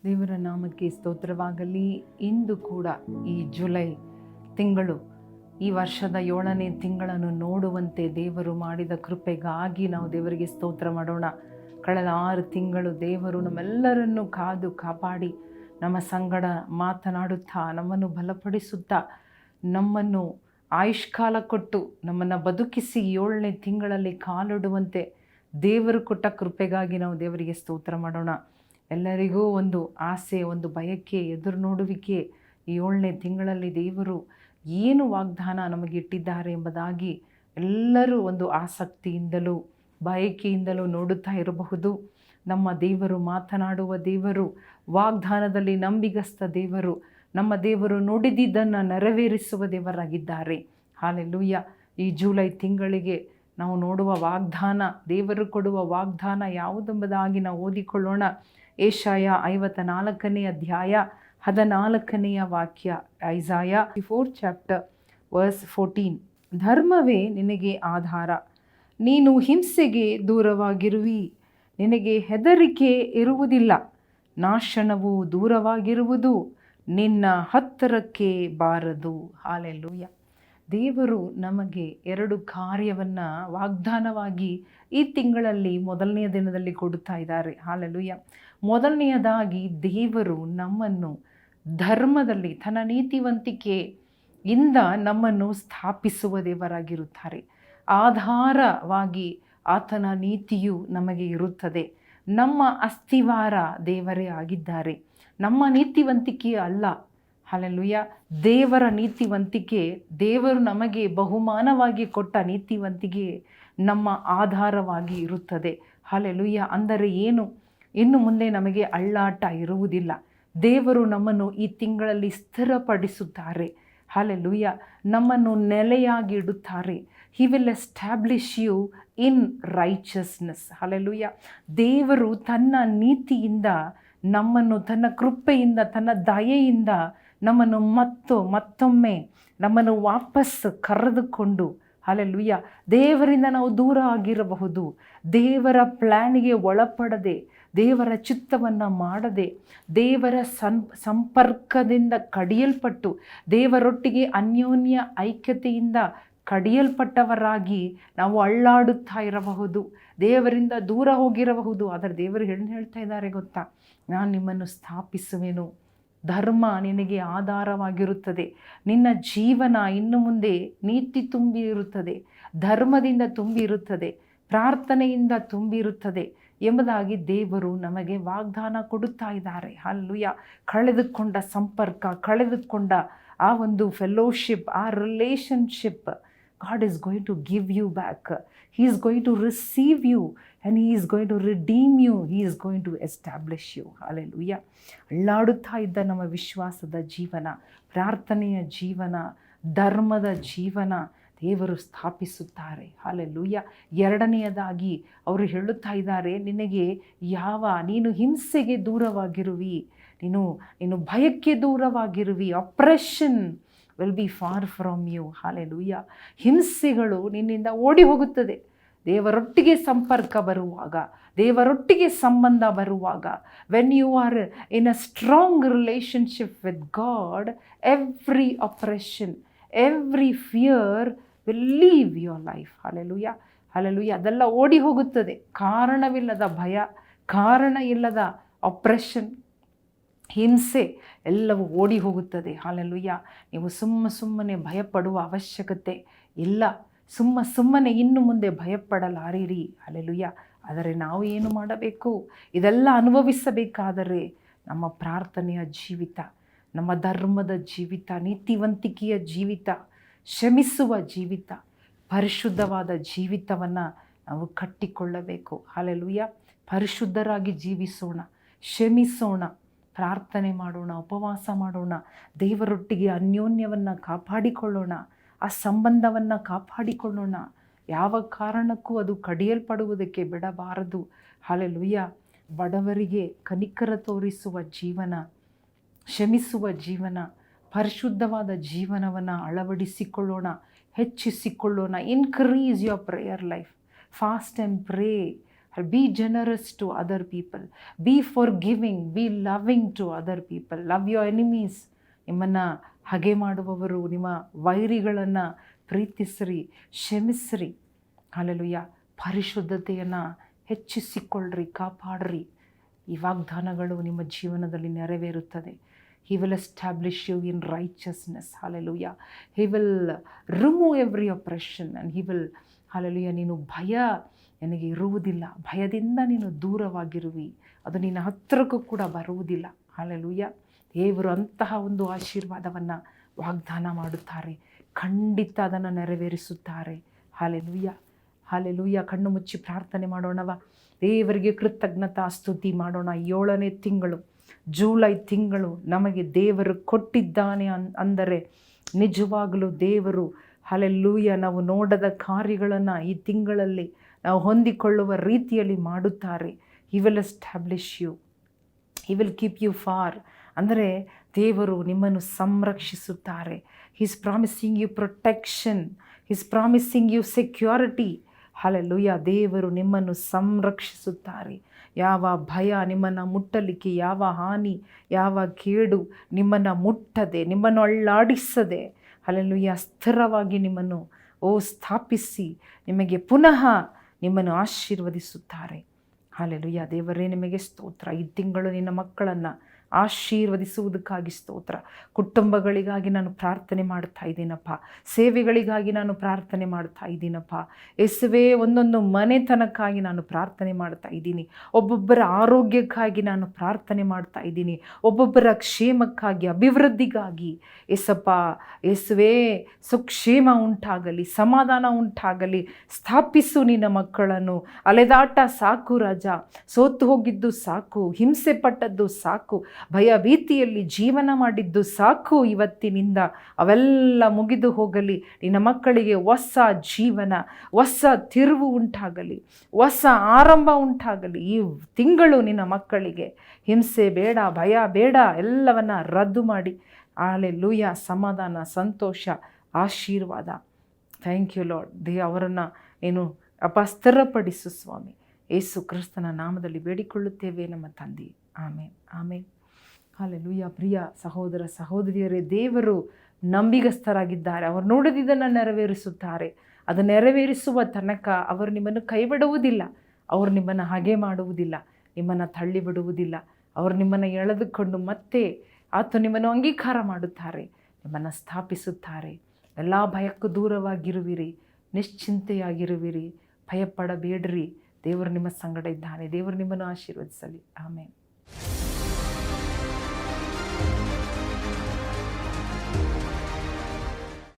ದೇವರ ನಾಮಕ್ಕೆ ಸ್ತೋತ್ರವಾಗಲಿ. ಇಂದು ಕೂಡ ಈ ಜುಲೈ ತಿಂಗಳು, ಈ ವರ್ಷದ 7ನೇ ತಿಂಗಳನ್ನು ನೋಡುವಂತೆ ದೇವರು ಮಾಡಿದ ಕೃಪೆಗಾಗಿ ನಾವು ದೇವರಿಗೆ ಸ್ತೋತ್ರ ಮಾಡೋಣ. ಕಳೆದ 6 ತಿಂಗಳು ದೇವರು ನಮ್ಮೆಲ್ಲರನ್ನು ಕಾದು ಕಾಪಾಡಿ ನಮ್ಮ ಸಂಗಡ ಮಾತನಾಡುತ್ತಾ, ನಮ್ಮನ್ನು ಬಲಪಡಿಸುತ್ತಾ, ನಮ್ಮನ್ನು ಆಯುಷ್ಕಾಲ ಕೊಟ್ಟು ನಮ್ಮನ್ನು ಬದುಕಿಸಿ 7ನೇ ತಿಂಗಳಲ್ಲಿ ಕಾಲಿಡುವಂತೆ ದೇವರು ಕೊಟ್ಟ ಕೃಪೆಗಾಗಿ ನಾವು ದೇವರಿಗೆ ಸ್ತೋತ್ರ ಮಾಡೋಣ. ಎಲ್ಲರಿಗೂ ಒಂದು ಆಸೆ, ಒಂದು ಬಯಕೆ, ಎದುರು ನೋಡುವಿಕೆ, ಈ 7ನೇ ತಿಂಗಳಲ್ಲಿ ದೇವರು ಏನು ವಾಗ್ದಾನ ನಮಗಿಟ್ಟಿದ್ದಾರೆ ಎಂಬುದಾಗಿ ಎಲ್ಲರೂ ಒಂದು ಆಸಕ್ತಿಯಿಂದಲೂ ಬಯಕೆಯಿಂದಲೂ ನೋಡುತ್ತಾ ಇರಬಹುದು. ನಮ್ಮ ದೇವರು ಮಾತನಾಡುವ ದೇವರು, ವಾಗ್ದಾನದಲ್ಲಿ ನಂಬಿಗಸ್ತ ದೇವರು, ನಮ್ಮ ದೇವರು ನುಡಿದಿದ್ದನ್ನು ನೆರವೇರಿಸುವ ದೇವರಾಗಿದ್ದಾರೆ. ಹಾಲೆಲೂಯ. ಈ ಜುಲೈ ತಿಂಗಳಿಗೆ ನಾವು ನೋಡುವ ವಾಗ್ದಾನ, ದೇವರು ಕೊಡುವ ವಾಗ್ದಾನ ಯಾವುದೆಂಬುದಾಗಿ ನಾವು ಓದಿಕೊಳ್ಳೋಣ. ಏಷಾಯ 54ನೇ ಅಧ್ಯಾಯ 14ನೇ ವಾಕ್ಯ. ಐಸಾಯ 4 ಚಾಪ್ಟರ್ ವರ್ಸ್ 14. ಧರ್ಮವೇ ನಿನಗೆ ಆಧಾರ, ನೀನು ಹಿಂಸೆಗೆ ದೂರವಾಗಿರುವಿ, ನಿನಗೆ ಹೆದರಿಕೆ ಇರುವುದಿಲ್ಲ, ನಾಶನವು ದೂರವಾಗಿರುವುದು, ನಿನ್ನ ಹತ್ತಿರಕ್ಕೆ ಬಾರದು. ಹಾಲೆಲೂಯ. ದೇವರು ನಮಗೆ 2 ಕಾರ್ಯವನ್ನು ವಾಗ್ದಾನವಾಗಿ ಈ ತಿಂಗಳಲ್ಲಿ 1ನೇ ದಿನದಲ್ಲಿ ಕೊಡುತ್ತಾ ಇದ್ದಾರೆ. ಹಾಲೆಲೂಯ. ಮೊದಲನೆಯದಾಗಿ ದೇವರು ನಮ್ಮನ್ನು ಧರ್ಮದಲ್ಲಿ ತನ್ನ ನೀತಿವಂತಿಕೆಯಿಂದ ನಮ್ಮನ್ನು ಸ್ಥಾಪಿಸುವ ದೇವರಾಗಿರುತ್ತಾರೆ. ಆಧಾರವಾಗಿ ಆತನ ನೀತಿಯು ನಮಗೆ ಇರುತ್ತದೆ. ನಮ್ಮ ಅಸ್ತಿವಾರ ದೇವರೇ ಆಗಿದ್ದಾರೆ, ನಮ್ಮ ನೀತಿವಂತಿಕೆ ಅಲ್ಲ. ಹಾಲೆಲೂಯ. ದೇವರ ನೀತಿವಂತಿಕೆ, ದೇವರು ನಮಗೆ ಬಹುಮಾನವಾಗಿ ಕೊಟ್ಟ ನೀತಿವಂತಿಕೆ ನಮ್ಮ ಆಧಾರವಾಗಿ ಇರುತ್ತದೆ. ಹಾಲೆಲೂಯ. ಅಂದರೆ ಏನು? ಇನ್ನು ಮುಂದೆ ನಮಗೆ ಅಳ್ಳಾಟ ಇರುವುದಿಲ್ಲ. ದೇವರು ನಮ್ಮನ್ನು ಈ ತಿಂಗಳಲ್ಲಿ ಸ್ಥಿರಪಡಿಸುತ್ತಾರೆ. ಹಾಲೆಲೂಯ. ನಮ್ಮನ್ನು ನೆಲೆಯಾಗಿ ಇಡುತ್ತಾರೆ. He will establish you in righteousness. Hallelujah. ದೇವರು ತನ್ನ ನೀತಿಯಿಂದ ನಮ್ಮನ್ನು, ತನ್ನ ಕೃಪೆಯಿಂದ, ತನ್ನ ದಯೆಯಿಂದ ನಮ್ಮನ್ನು ಮತ್ತೊಮ್ಮೆ ನಮ್ಮನ್ನು ವಾಪಸ್ ಕರೆದುಕೊಂಡು, ಹಾಲೆಲೂಯ, ದೇವರಿಂದ ನಾವು ದೂರ ಆಗಿರಬಹುದು, ದೇವರ ಪ್ಲ್ಯಾನಿಗೆ ಒಳಪಡದೆ, ದೇವರ ಚಿತ್ತವನ್ನು ಮಾಡದೆ, ದೇವರ ಸಂಪರ್ಕದಿಂದ ಕಡಿಯಲ್ಪಟ್ಟು, ದೇವರೊಟ್ಟಿಗೆ ಅನ್ಯೋನ್ಯ ಐಕ್ಯತೆಯಿಂದ ಕಡಿಯಲ್ಪಟ್ಟವರಾಗಿ ನಾವು ಅಳ್ಳಾಡುತ್ತಾ ಇರಬಹುದು, ದೇವರಿಂದ ದೂರ ಹೋಗಿರಬಹುದು. ಆದರೆ ದೇವರು ಹೇಳ್ತಾ ಇದ್ದಾರೆ ಗೊತ್ತಾ? ನಾನು ನಿಮ್ಮನ್ನು ಸ್ಥಾಪಿಸುವೆನು. ಧರ್ಮ ನಿನಗೆ ಆಧಾರವಾಗಿರುತ್ತದೆ. ನಿನ್ನ ಜೀವನ ಇನ್ನು ಮುಂದೆ ನೀತಿ ತುಂಬಿ ಇರುತ್ತದೆ, ಧರ್ಮದಿಂದ ತುಂಬಿರುತ್ತದೆ, ಪ್ರಾರ್ಥನೆಯಿಂದ ತುಂಬಿರುತ್ತದೆ ಎಂಬುದಾಗಿ ದೇವರು ನಮಗೆ ವಾಗ್ದಾನ ಕೊಡುತ್ತಾ ಇದ್ದಾರೆ. ಹಲ್ಲೆಲೂಯಾ. ಕಳೆದುಕೊಂಡ ಸಂಪರ್ಕ, ಕಳೆದುಕೊಂಡ ಆ ಒಂದು ಫೆಲೋಶಿಪ್, ಆ relationship, God is going to give you back. He is going to receive you and He is going to redeem you. He is going to establish you. Hallelujah. ಅಳ್ಳಾಡುತ್ತಾ ಇದ್ದ ನಮ್ಮ ವಿಶ್ವಾಸದ ಜೀವನ, ಪ್ರಾರ್ಥನೆಯ ಜೀವನ, ಧರ್ಮದ ಜೀವನ ದೇವರು ಸ್ಥಾಪಿಸುತ್ತಾರೆ. ಹಾಲೆಲೂಯ. 2ನೇಯದಾಗಿ ಅವರು ಹೇಳುತ್ತಾ ಇದ್ದಾರೆ, ನೀನು ಹಿಂಸೆಗೆ ದೂರವಾಗಿರುವಿ, ನೀನು ಭಯಕ್ಕೆ ದೂರವಾಗಿರುವಿ. Operation will be far from you. Hallelujah. ಹಿಂಸೆಗಳು ನಿನ್ನಿಂದ ಓಡಿ ಹೋಗುತ್ತದೆ. ದೇವರೊಟ್ಟಿಗೆ ಸಂಪರ್ಕ ಬರುವಾಗ, ದೇವರೊಟ್ಟಿಗೆ ಸಂಬಂಧ ಬರುವಾಗ, when you are in a strong relationship with God, every operation, every fear will leave your life. Hallelujah. Hallelujah. ಅದೆಲ್ಲ ಓಡಿ ಹೋಗುತ್ತದೆ. ಕಾರಣವಿಲ್ಲದ ಭಯ, ಕಾರಣ ಇಲ್ಲದ ಆಪರೇಷನ್, ಹಿಂಸೆ ಎಲ್ಲವೂ ಓಡಿ ಹೋಗುತ್ತದೆ. ಹಾಲೆಲೂಯ. ನೀವು ಸುಮ್ಮನೆ ಭಯಪಡುವ ಅವಶ್ಯಕತೆ ಇಲ್ಲ. ಸುಮ್ಮನೆ ಇನ್ನು ಮುಂದೆ ಭಯಪಡಲಾರಿರಿ. ಹಾಲೆಲೂಯ. ಆದರೆ ನಾವು ಏನು ಮಾಡಬೇಕು? ಇದೆಲ್ಲ ಅನುಭವಿಸಬೇಕಾದರೆ ನಮ್ಮ ಪ್ರಾರ್ಥನೆಯ ಜೀವಿತ, ನಮ್ಮ ಧರ್ಮದ ಜೀವಿತ, ನೀತಿವಂತಿಕೆಯ ಜೀವಿತ, ಕ್ಷಮಿಸುವ ಜೀವಿತ, ಪರಿಶುದ್ಧವಾದ ಜೀವಿತವನ್ನು ನಾವು ಕಟ್ಟಿಕೊಳ್ಳಬೇಕು. ಹಾಲೆಲೂಯ. ಪರಿಶುದ್ಧರಾಗಿ ಜೀವಿಸೋಣ, ಕ್ಷಮಿಸೋಣ, ಪ್ರಾರ್ಥನೆ ಮಾಡೋಣ, ಉಪವಾಸ ಮಾಡೋಣ, ದೇವರೊಟ್ಟಿಗೆ ಅನ್ಯೋನ್ಯವನ್ನು ಕಾಪಾಡಿಕೊಳ್ಳೋಣ, ಆ ಸಂಬಂಧವನ್ನು ಕಾಪಾಡಿಕೊಳ್ಳೋಣ. ಯಾವ ಕಾರಣಕ್ಕೂ ಅದು ಕಡಿಯಲ್ಪಡುವುದಕ್ಕೆ ಬಿಡಬಾರದು. ಹಾಲೆಲೂಯ. ಬಡವರಿಗೆ ಕನಿಕರ ತೋರಿಸುವ ಜೀವನ, ಕ್ಷಮಿಸುವ ಜೀವನ, ಪರಿಶುದ್ಧವಾದ ಜೀವನವನ್ನು ಅಳವಡಿಸಿಕೊಳ್ಳೋಣ, ಹೆಚ್ಚಿಸಿಕೊಳ್ಳೋಣ. Increase your prayer life, fast and pray. Be generous to other people, be forgiving, be loving to other people, love your enemies. ನಿಮ್ಮನ್ನು ಹಗೆ ಮಾಡುವವರು, ನಿಮ್ಮ ವೈರಿಗಳನ್ನು ಪ್ರೀತಿಸ್ರಿ, ಕ್ಷಮಿಸ್ರಿ. ಹಲ್ಲೆಲೂಯಾ. ಪರಿಶುದ್ಧತೆಯನ್ನು ಹೆಚ್ಚಿಸಿಕೊಳ್ಳ್ರಿ, ಕಾಪಾಡ್ರಿ. ಈ ವಾಗ್ದಾನಗಳು ನಿಮ್ಮ ಜೀವನದಲ್ಲಿ ನೆರವೇರುತ್ತದೆ. He will establish you in righteousness. Hallelujah. He will remove every oppression and he will, hallelujah, ನೀನು ಭಯ ನಿನಗೆ ಇರುವುದಿಲ್ಲ. ಭಯದಿಂದ ನೀನು ದೂರವಾಗಿರುವಿ, ಅದು ನಿನ್ನ ಹತ್ತಿರಕ್ಕೂ ಕೂಡ ಬರುವುದಿಲ್ಲ. ಹಲ್ಲೆಲೂಯಾ. ದೇವರು ಅಂತಹ ಒಂದು ಆಶೀರ್ವಾದವನ್ನು ವಾಗ್ದಾನ ಮಾಡುತ್ತಾರೆ. ಖಂಡಿತ ಅದನ್ನು ನೆರವೇರಿಸುತ್ತಾರೆ. Hallelujah, hallelujah. ಕಣ್ಣು ಮುಚ್ಚಿ ಪ್ರಾರ್ಥನೆ ಮಾಡೋಣವ. ದೇವರಿಗೆ ಕೃತಜ್ಞತಾ ಸ್ತುತಿ ಮಾಡೋಣ. 7ನೇ ತಿಂಗಳು, ಜೂಲೈ ತಿಂಗಳು ನಮಗೆ ದೇವರು ಕೊಟ್ಟಿದ್ದಾನೆ ಅಂದರೆ ನಿಜವಾಗಲೂ ದೇವರು, ಹಲ್ಲೆಲೂಯಾ, ನಾವು ನೋಡದ ಕಾರ್ಯಗಳನ್ನು ಈ ತಿಂಗಳಲ್ಲಿ ನಾವು ಹೊಂದಿಕೊಳ್ಳುವ ರೀತಿಯಲ್ಲಿ ಮಾಡುತ್ತಾರೆ. He will establish you, he will keep you far. ಅಂದರೆ ದೇವರು ನಿಮ್ಮನ್ನು ಸಂರಕ್ಷಿಸುತ್ತಾರೆ. He is promising you protection, he is promising you security. Hallelujah. ದೇವರು ನಿಮ್ಮನ್ನು ಸಂರಕ್ಷಿಸುತ್ತಾರೆ. ಯಾವ ಭಯ ನಿಮ್ಮನ್ನು ಮುಟ್ಟಲಿಕ್ಕೆ, ಯಾವ ಹಾನಿ, ಯಾವ ಕೇಡು ನಿಮ್ಮನ್ನು ಮುಟ್ಟದೆ, ನಿಮ್ಮನ್ನು ಅಳ್ಳಾಡಿಸದೆ, ಹಲ್ಲೆಲೂಯಾ, ಸ್ಥಿರವಾಗಿ ನಿಮ್ಮನ್ನು ಸ್ಥಾಪಿಸಿ ನಿಮಗೆ ಪುನಃ ನಿಮ್ಮನ್ನು ಆಶೀರ್ವದಿಸುತ್ತಾರೆ. ಹಲ್ಲೆಲೂಯಾ. ದೇವರೇ ನಿಮಗೆ ಸ್ತೋತ್ರ. ಈ ತಿಂಗಳು ನಿನ್ನ ಮಕ್ಕಳನ್ನು ಆಶೀರ್ವದಿಸುವುದಕ್ಕಾಗಿ ಸ್ತೋತ್ರ. ಕುಟುಂಬಗಳಿಗಾಗಿ ನಾನು ಪ್ರಾರ್ಥನೆ ಮಾಡ್ತಾ ಇದ್ದೀನಪ್ಪ. ಸೇವೆಗಳಿಗಾಗಿ ನಾನು ಪ್ರಾರ್ಥನೆ ಮಾಡ್ತಾ ಇದ್ದೀನಪ್ಪ. ಯೇಸುವೇ, ಒಂದೊಂದು ಮನೆತನಕ್ಕಾಗಿ ನಾನು ಪ್ರಾರ್ಥನೆ ಮಾಡ್ತಾ ಇದ್ದೀನಿ. ಒಬ್ಬೊಬ್ಬರ ಆರೋಗ್ಯಕ್ಕಾಗಿ ನಾನು ಪ್ರಾರ್ಥನೆ ಮಾಡ್ತಾ ಇದ್ದೀನಿ. ಒಬ್ಬೊಬ್ಬರ ಕ್ಷೇಮಕ್ಕಾಗಿ, ಅಭಿವೃದ್ಧಿಗಾಗಿ ಯೇಸಪ್ಪ, ಯೇಸುವೇ, ಸುಕ್ಷೇಮ ಉಂಟಾಗಲಿ, ಸಮಾಧಾನ ಉಂಟಾಗಲಿ. ಸ್ಥಾಪಿಸು ನಿನ್ನ ಮಕ್ಕಳನ್ನು. ಅಲೆದಾಟ ಸಾಕು ರಾಜ, ಸೋತು ಹೋಗಿದ್ದು ಸಾಕು, ಹಿಂಸೆ ಪಟ್ಟದ್ದು ಸಾಕು, ಭಯ ಭೀತಿಯಲ್ಲಿ ಜೀವನ ಮಾಡಿದ್ದು ಸಾಕು. ಇವತ್ತಿನಿಂದ ಅವೆಲ್ಲ ಮುಗಿದು ಹೋಗಲಿ. ನಿನ್ನ ಮಕ್ಕಳಿಗೆ ಹೊಸ ಜೀವನ, ಹೊಸ ತಿರುವು ಉಂಟಾಗಲಿ, ಹೊಸ ಆರಂಭ ಉಂಟಾಗಲಿ. ಈ ತಿಂಗಳು ನಿನ್ನ ಮಕ್ಕಳಿಗೆ ಹಿಂಸೆ ಬೇಡ, ಭಯ ಬೇಡ, ಎಲ್ಲವನ್ನ ರದ್ದು ಮಾಡಿ ಹಲ್ಲೆಲೂಯಾ, ಸಮಾಧಾನ, ಸಂತೋಷ, ಆಶೀರ್ವಾದ. Thank you Lord. ಅವರನ್ನು ನೀನು ಸ್ಥಿರಪಡಿಸು ಸ್ವಾಮಿ. ಯೇಸು ಕ್ರಿಸ್ತನ ನಾಮದಲ್ಲಿ ಬೇಡಿಕೊಳ್ಳುತ್ತೇವೆ ನಮ್ಮ ತಂದೆ. ಆಮೇನ್, ಆಮೇನ್. ಹಲ್ಲೆಲೂಯಾ. ಪ್ರಿಯ ಸಹೋದರ ಸಹೋದರಿಯರೇ, ದೇವರು ನಂಬಿಗಸ್ತರಾಗಿದ್ದಾರೆ. ಅವರು ನುಡಿದಿದ್ದನ್ನು ನೆರವೇರಿಸುತ್ತಾರೆ. ಅದು ನೆರವೇರಿಸುವ ತನಕ ಅವರು ನಿಮ್ಮನ್ನು ಕೈ ಬಿಡುವುದಿಲ್ಲ. ಅವರು ನಿಮ್ಮನ್ನು ಹಾಗೆ ಮಾಡುವುದಿಲ್ಲ, ನಿಮ್ಮನ್ನು ತಳ್ಳಿ ಬಿಡುವುದಿಲ್ಲ. ಅವರು ನಿಮ್ಮನ್ನು ಎಳೆದುಕೊಂಡು ಮತ್ತೆ ನಿಮ್ಮನ್ನು ಅಂಗೀಕಾರ ಮಾಡುತ್ತಾರೆ, ನಿಮ್ಮನ್ನು ಸ್ಥಾಪಿಸುತ್ತಾರೆ. ಎಲ್ಲ ಭಯಕ್ಕೂ ದೂರವಾಗಿರುವಿರಿ, ನಿಶ್ಚಿಂತೆಯಾಗಿರುವಿರಿ, ಭಯಪಡಬೇಡ್ರಿ. ದೇವರು ನಿಮ್ಮ ಸಂಗಡ ಇದ್ದಾನೆ. ದೇವರು ನಿಮ್ಮನ್ನು ಆಶೀರ್ವದಿಸಲಿ. ಆಮೇನ್.